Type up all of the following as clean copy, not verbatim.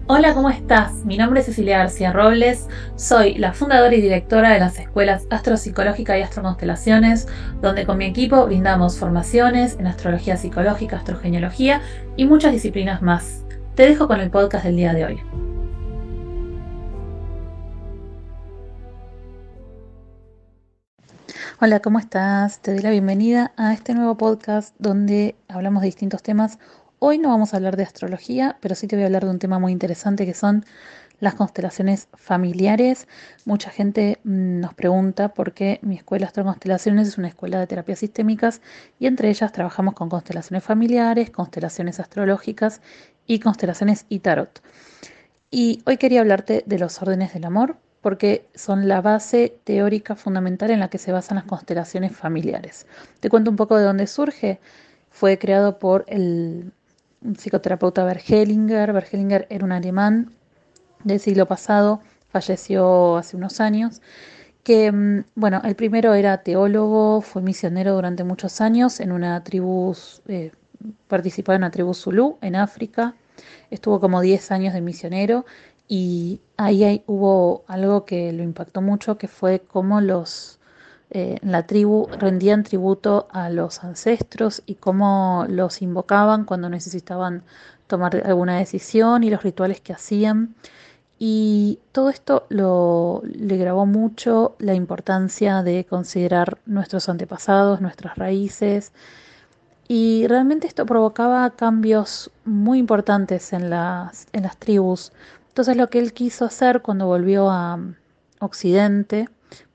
Hola, ¿cómo estás? Mi nombre es Cecilia García Robles, soy la fundadora y directora de las escuelas Astropsicológica y Astroconstelaciones, donde con mi equipo brindamos formaciones en astrología psicológica, astrogenealogía y muchas disciplinas más. Te dejo con el podcast del día de hoy. Hola, ¿cómo estás? Te doy la bienvenida a este nuevo podcast donde hablamos de distintos temas. Hoy no vamos a hablar de astrología, pero sí te voy a hablar de un tema muy interesante que son las constelaciones familiares. Mucha gente nos pregunta por qué mi escuela Astroconstelaciones es una escuela de terapias sistémicas y entre ellas trabajamos con constelaciones familiares, constelaciones astrológicas y constelaciones y tarot. Y hoy quería hablarte de los órdenes del amor, porque son la base teórica fundamental en la que se basan las constelaciones familiares. Te cuento un poco de dónde surge. Fue creado por el psicoterapeuta Bert Hellinger. Bert Hellinger era un alemán del siglo pasado, falleció hace unos años, que, bueno, el primero era teólogo, fue misionero durante muchos años en una tribu, participó en una tribu Zulú en África, estuvo como 10 años de misionero y ahí hubo algo que lo impactó mucho, que fue cómo la tribu rendían tributo a los ancestros y cómo los invocaban cuando necesitaban tomar alguna decisión y los rituales que hacían. Y todo esto le grabó mucho la importancia de considerar nuestros antepasados, nuestras raíces, y realmente esto provocaba cambios muy importantes en las tribus. Entonces lo que él quiso hacer cuando volvió a Occidente,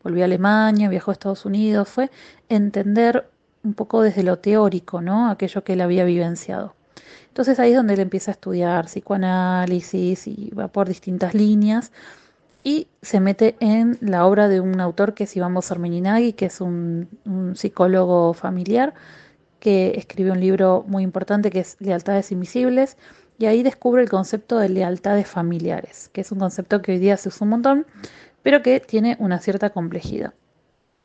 volvió a Alemania, viajó a Estados Unidos, fue entender un poco desde lo teórico, ¿no? Aquello que él había vivenciado. Entonces ahí es donde él empieza a estudiar psicoanálisis y va por distintas líneas y se mete en la obra de un autor que es Iván Bosermeninagui, que es un psicólogo familiar que escribió un libro muy importante que es Lealtades Invisibles, y ahí descubre el concepto de lealtades familiares, que es un concepto que hoy día se usa un montón, pero que tiene una cierta complejidad.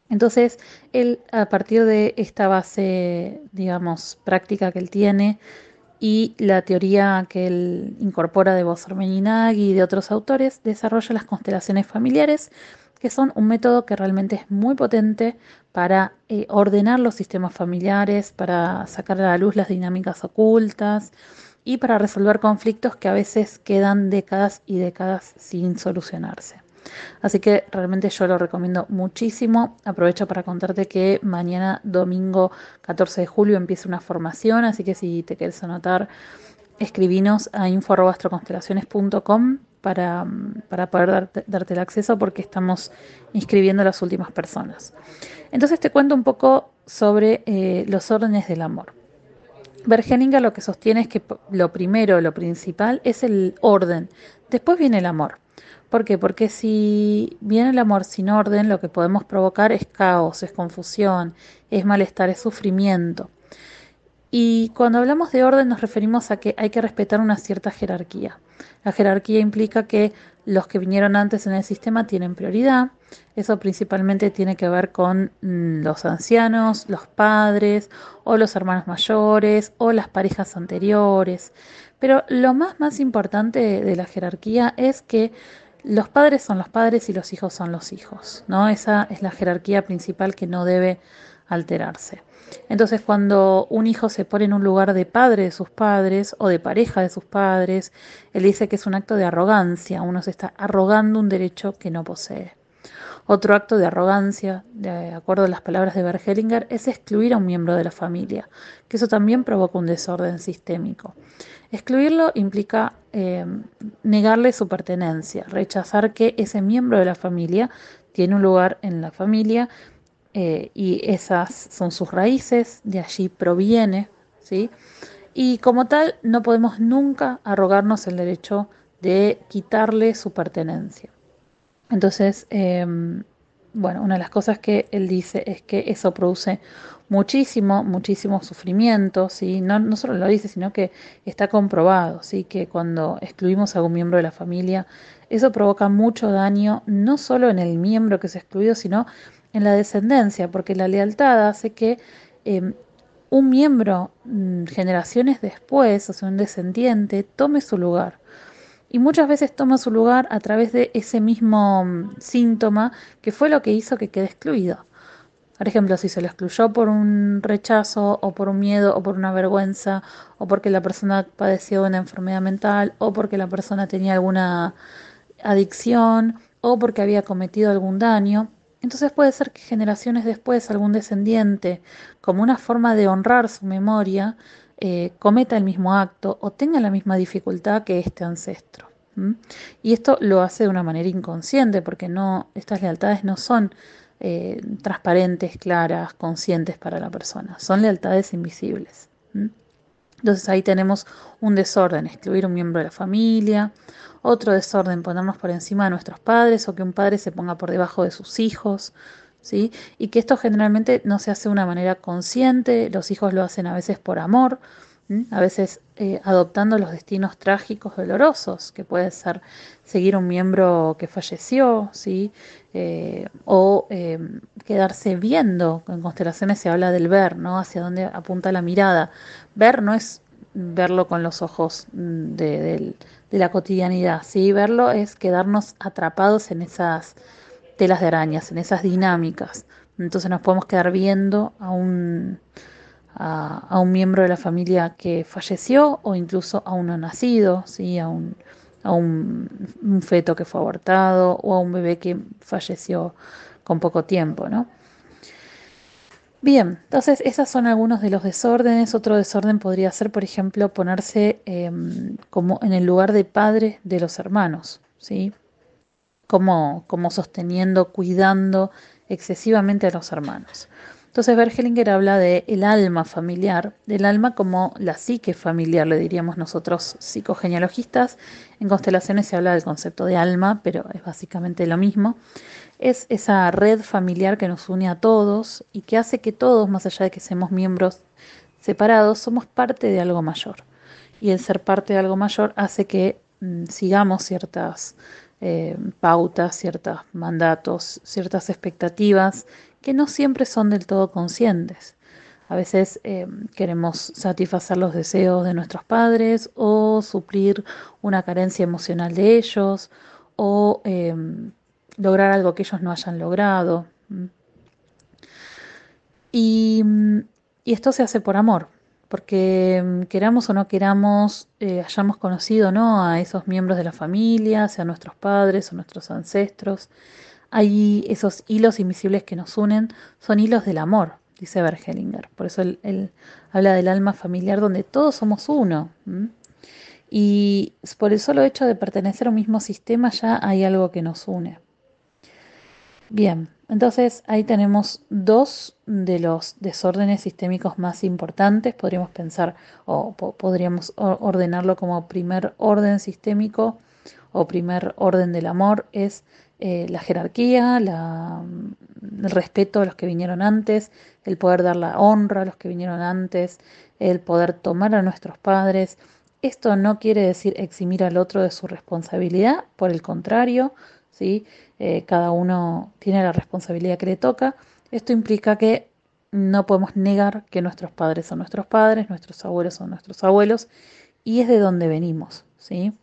Entonces, él, a partir de esta base, digamos, práctica que él tiene, y la teoría que él incorpora de Boser-Meninagui y de otros autores, desarrolla las constelaciones familiares, que son un método que realmente es muy potente para ordenar los sistemas familiares, para sacar a la luz las dinámicas ocultas y para resolver conflictos que a veces quedan décadas y décadas sin solucionarse. Así que realmente yo lo recomiendo muchísimo. Aprovecho para contarte que mañana, domingo 14 de julio, empieza una formación, así que si te quieres anotar, escribinos a info@astroconstelaciones.com para poder darte el acceso porque estamos inscribiendo a las últimas personas. Entonces te cuento un poco sobre los órdenes del amor. Bergeninga lo que sostiene es que lo primero, lo principal, es el orden. Después viene el amor. ¿Por qué? Porque si viene el amor sin orden, lo que podemos provocar es caos, es confusión, es malestar, es sufrimiento. Y cuando hablamos de orden nos referimos a que hay que respetar una cierta jerarquía. La jerarquía implica que los que vinieron antes en el sistema tienen prioridad. Eso principalmente tiene que ver con los ancianos, los padres o los hermanos mayores o las parejas anteriores. Pero lo más importante de la jerarquía es que los padres son los padres y los hijos son los hijos, ¿no? Esa es la jerarquía principal que no debe alterarse. Entonces, cuando un hijo se pone en un lugar de padre de sus padres o de pareja de sus padres, él dice que es un acto de arrogancia, uno se está arrogando un derecho que no posee. Otro acto de arrogancia, de acuerdo a las palabras de Bert Hellinger, es excluir a un miembro de la familia, que eso también provoca un desorden sistémico. Excluirlo implica negarle su pertenencia, rechazar que ese miembro de la familia tiene un lugar en la familia y esas son sus raíces, de allí proviene, ¿sí? Y como tal, no podemos nunca arrogarnos el derecho de quitarle su pertenencia. Entonces, bueno, una de las cosas que él dice es que eso produce muchísimo sufrimiento, ¿sí? No solo lo dice, sino que está comprobado, ¿sí? Que cuando excluimos a algún miembro de la familia, eso provoca mucho daño, no solo en el miembro que es excluido, sino en la descendencia, porque la lealtad hace que eh, un miembro generaciones después, o sea, un descendiente, tome su lugar. Y muchas veces toma su lugar a través de ese mismo síntoma que fue lo que hizo que quede excluido. Por ejemplo, si se lo excluyó por un rechazo o por un miedo o por una vergüenza o porque la persona padeció una enfermedad mental o porque la persona tenía alguna adicción o porque había cometido algún daño, entonces puede ser que generaciones después algún descendiente, como una forma de honrar su memoria, cometa el mismo acto o tenga la misma dificultad que este ancestro. ¿Mm? Y esto lo hace de una manera inconsciente porque no, estas lealtades no son transparentes, claras, conscientes para la persona, son lealtades invisibles. ¿Mm? Entonces ahí tenemos un desorden, excluir un miembro de la familia, otro desorden, ponernos por encima de nuestros padres o que un padre se ponga por debajo de sus hijos, ¿sí? Y que esto generalmente no se hace de una manera consciente, los hijos lo hacen a veces por amor, a veces adoptando los destinos trágicos, dolorosos, que puede ser seguir un miembro que falleció, ¿sí? O quedarse viendo. En constelaciones se habla del ver, ¿no? Hacia dónde apunta la mirada. Ver no es verlo con los ojos de la cotidianidad, ¿sí? Verlo es quedarnos atrapados en esas telas de arañas, en esas dinámicas. Entonces nos podemos quedar viendo a un miembro de la familia que falleció o incluso a uno nacido, ¿sí? Un feto que fue abortado o a un bebé que falleció con poco tiempo, ¿no? Bien, entonces esos son algunos de los desórdenes. Otro desorden podría ser, por ejemplo, ponerse como en el lugar de padre de los hermanos, ¿sí? Como sosteniendo, cuidando excesivamente a los hermanos. Entonces Bergelinger habla de el alma familiar, del alma como la psique familiar, le diríamos nosotros psicogenealogistas. En constelaciones se habla del concepto de alma, pero es básicamente lo mismo. Es esa red familiar que nos une a todos y que hace que todos, más allá de que seamos miembros separados, somos parte de algo mayor. Y el ser parte de algo mayor hace que sigamos ciertas pautas, ciertos mandatos, ciertas expectativas que no siempre son del todo conscientes. A veces queremos satisfacer los deseos de nuestros padres o suplir una carencia emocional de ellos o lograr algo que ellos no hayan logrado. Y, y esto se hace por amor, porque queramos o no queramos, hayamos conocido, ¿no?, a esos miembros de la familia, sea nuestros padres o nuestros ancestros, hay esos hilos invisibles que nos unen, son hilos del amor, dice Bergelinger. Por eso él habla del alma familiar donde todos somos uno. Y por el solo hecho de pertenecer a un mismo sistema ya hay algo que nos une. Bien, entonces ahí tenemos dos de los desórdenes sistémicos más importantes. Podríamos pensar o podríamos ordenarlo como primer orden sistémico o primer orden del amor es la jerarquía, el respeto a los que vinieron antes, el poder dar la honra a los que vinieron antes, el poder tomar a nuestros padres. Esto no quiere decir eximir al otro de su responsabilidad, por el contrario, ¿sí? Cada uno tiene la responsabilidad que le toca. Esto implica que no podemos negar que nuestros padres son nuestros padres, nuestros abuelos son nuestros abuelos, y es de donde venimos, ¿sí?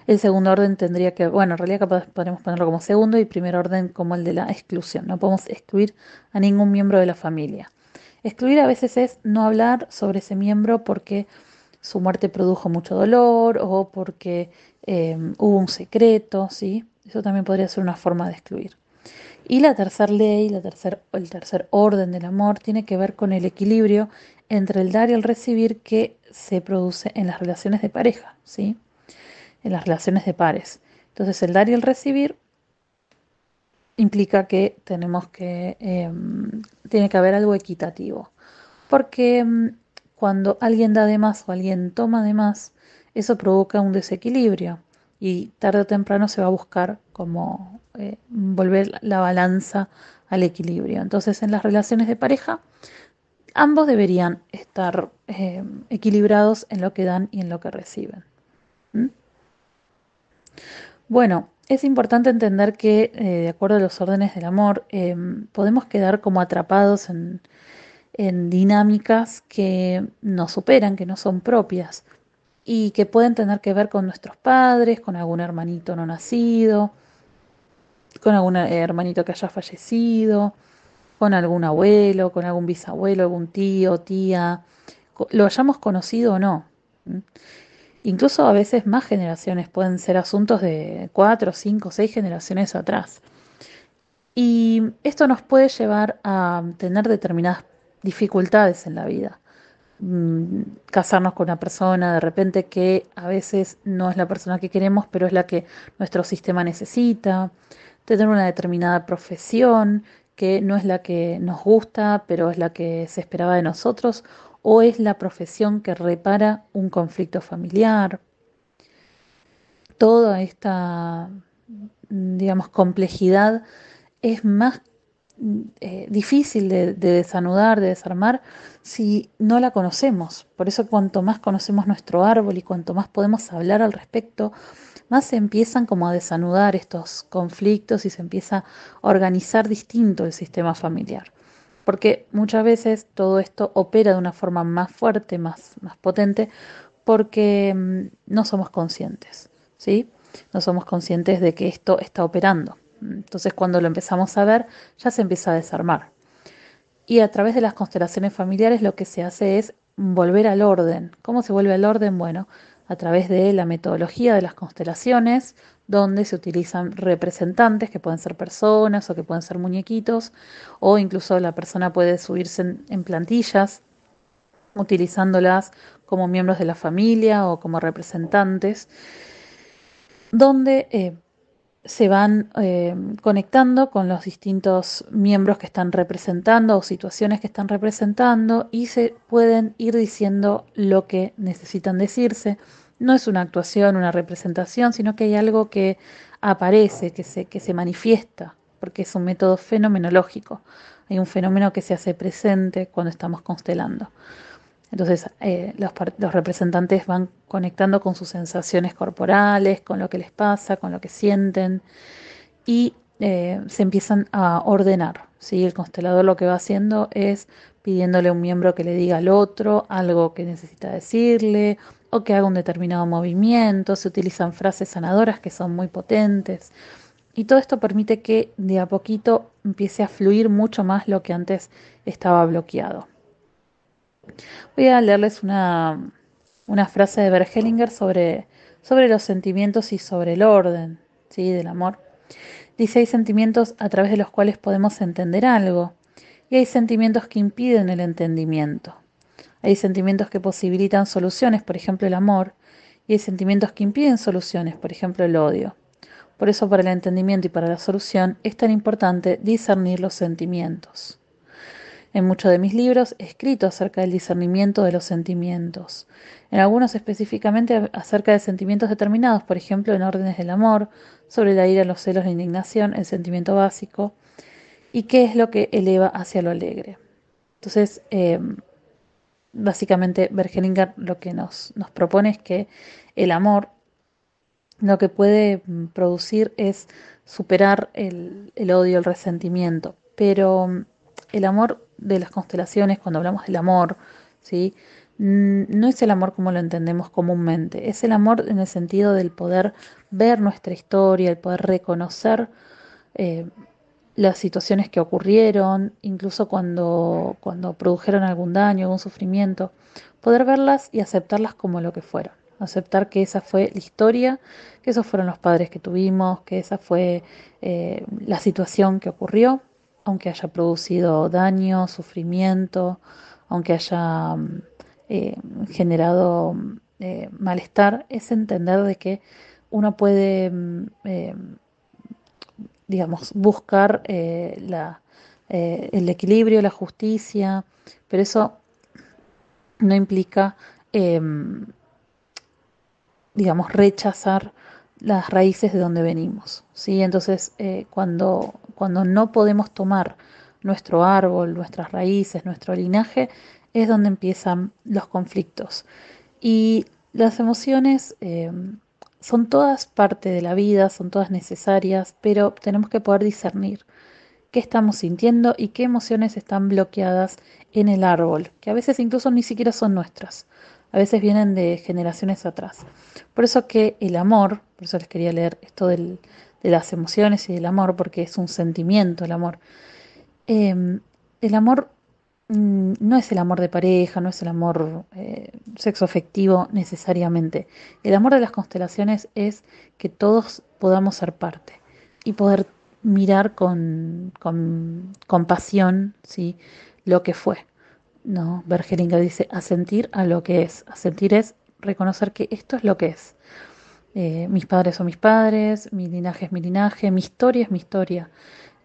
El segundo orden tendría que, bueno, en realidad capaz podemos ponerlo como segundo y primer orden como el de la exclusión. No podemos excluir a ningún miembro de la familia. Excluir a veces es no hablar sobre ese miembro porque su muerte produjo mucho dolor o porque hubo un secreto, ¿sí? Eso también podría ser una forma de excluir. Y la tercera ley, el tercer orden del amor, tiene que ver con el equilibrio entre el dar y el recibir que se produce en las relaciones de pareja, ¿sí? En las relaciones de pares. Entonces, el dar y el recibir implica que tiene que haber algo equitativo. Porque cuando alguien da de más o alguien toma de más, eso provoca un desequilibrio y tarde o temprano se va a buscar como volver la balanza al equilibrio. Entonces, en las relaciones de pareja, ambos deberían estar equilibrados en lo que dan y en lo que reciben. ¿Mm? Bueno, es importante entender que, de acuerdo a los órdenes del amor, podemos quedar como atrapados en dinámicas que nos superan, que no son propias. y que pueden tener que ver con nuestros padres, con algún hermanito no nacido, con algún hermanito que haya fallecido, con algún abuelo, con algún bisabuelo, algún tío, tía, lo hayamos conocido o no. ¿M? Incluso a veces más generaciones, pueden ser asuntos de 4, 5, 6 generaciones atrás. Y esto nos puede llevar a tener determinadas dificultades en la vida. Casarnos con una persona de repente que a veces no es la persona que queremos, pero es la que nuestro sistema necesita. Tener una determinada profesión que no es la que nos gusta, pero es la que se esperaba de nosotros, o es la profesión que repara un conflicto familiar. Toda esta, digamos, complejidad es más difícil de desanudar, de desarmar, si no la conocemos. Por eso cuanto más conocemos nuestro árbol y cuanto más podemos hablar al respecto, más se empiezan como a desanudar estos conflictos y se empieza a organizar distinto el sistema familiar. Porque muchas veces todo esto opera de una forma más fuerte, más potente, porque no somos conscientes, ¿sí? No somos conscientes de que esto está operando. Entonces, cuando lo empezamos a ver, ya se empieza a desarmar. Y a través de las constelaciones familiares lo que se hace es volver al orden. ¿Cómo se vuelve al orden? Bueno, a través de la metodología de las constelaciones, donde se utilizan representantes que pueden ser personas o que pueden ser muñequitos, o incluso la persona puede subirse en plantillas utilizándolas como miembros de la familia o como representantes, donde se van conectando con los distintos miembros que están representando o situaciones que están representando y se pueden ir diciendo lo que necesitan decirse. No es una actuación, una representación, sino que hay algo que aparece, que se manifiesta, porque es un método fenomenológico. Hay un fenómeno que se hace presente cuando estamos constelando. Entonces, los representantes van conectando con sus sensaciones corporales, con lo que les pasa, con lo que sienten y se empiezan a ordenar, ¿sí? El constelador lo que va haciendo es pidiéndole a un miembro que le diga al otro algo que necesita decirle o que haga un determinado movimiento. Se utilizan frases sanadoras que son muy potentes y todo esto permite que de a poquito empiece a fluir mucho más lo que antes estaba bloqueado. Voy a leerles una frase de Bert Hellinger sobre los sentimientos y sobre el orden, ¿sí? Del amor. Dice, hay sentimientos a través de los cuales podemos entender algo y hay sentimientos que impiden el entendimiento. Hay sentimientos que posibilitan soluciones, por ejemplo el amor, y hay sentimientos que impiden soluciones, por ejemplo el odio. Por eso para el entendimiento y para la solución es tan importante discernir los sentimientos. En muchos de mis libros he escrito acerca del discernimiento de los sentimientos, en algunos específicamente acerca de sentimientos determinados, por ejemplo en órdenes del amor, sobre la ira, los celos, la indignación, el sentimiento básico, y qué es lo que eleva hacia lo alegre. Entonces, básicamente Bergelinger lo que nos propone es que el amor lo que puede producir es superar el odio, el resentimiento, pero el amor de las constelaciones, cuando hablamos del amor, ¿sí? No es el amor como lo entendemos comúnmente, es el amor en el sentido del poder ver nuestra historia, el poder reconocer eh, las situaciones que ocurrieron, incluso cuando produjeron algún daño, algún sufrimiento, poder verlas y aceptarlas como lo que fueron. Aceptar que esa fue la historia, que esos fueron los padres que tuvimos, que esa fue la situación que ocurrió, aunque haya producido daño, sufrimiento, aunque haya generado malestar, es entender de que uno puede digamos, buscar el equilibrio, la justicia, pero eso no implica, eh, digamos, rechazar las raíces de donde venimos, ¿sí? Entonces, cuando no podemos tomar nuestro árbol, nuestras raíces, nuestro linaje, es donde empiezan los conflictos. Y las emociones son todas parte de la vida, son todas necesarias, pero tenemos que poder discernir qué estamos sintiendo y qué emociones están bloqueadas en el árbol, que a veces incluso ni siquiera son nuestras. a veces vienen de generaciones atrás. Por eso que el amor, por eso les quería leer esto de las emociones y del amor, porque es un sentimiento el amor. El amor no es el amor de pareja, no es el amor sexo afectivo necesariamente. El amor de las constelaciones es que todos podamos ser parte y poder mirar con compasión, ¿sí? Lo que fue. No, Bergelinger dice asentir a lo que es. Asentir es reconocer que esto es lo que es. Mis padres son mis padres, mi linaje es mi linaje, mi historia es mi historia.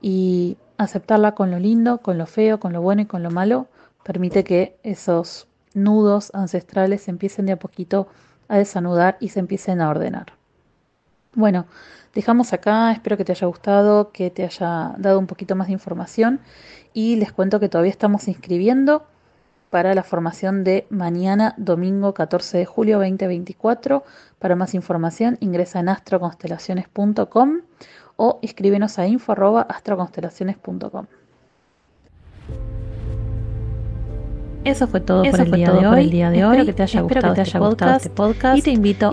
Y aceptarla con lo lindo, con lo feo, con lo bueno y con lo malo, permite que esos nudos ancestrales se empiecen de a poquito a desanudar y se empiecen a ordenar. Bueno, dejamos acá, espero que te haya gustado, que te haya dado un poquito más de información y les cuento que todavía estamos inscribiendo para la formación de mañana, domingo 14 de julio 2024. Para más información ingresa en astroconstelaciones.com o escríbenos a info@astroconstelaciones.com. Eso fue todo por el día de hoy. Espero que te haya gustado este podcast y te invito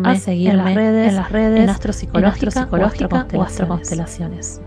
a seguirme en las redes, en Astropsicológica o Astroconstelaciones.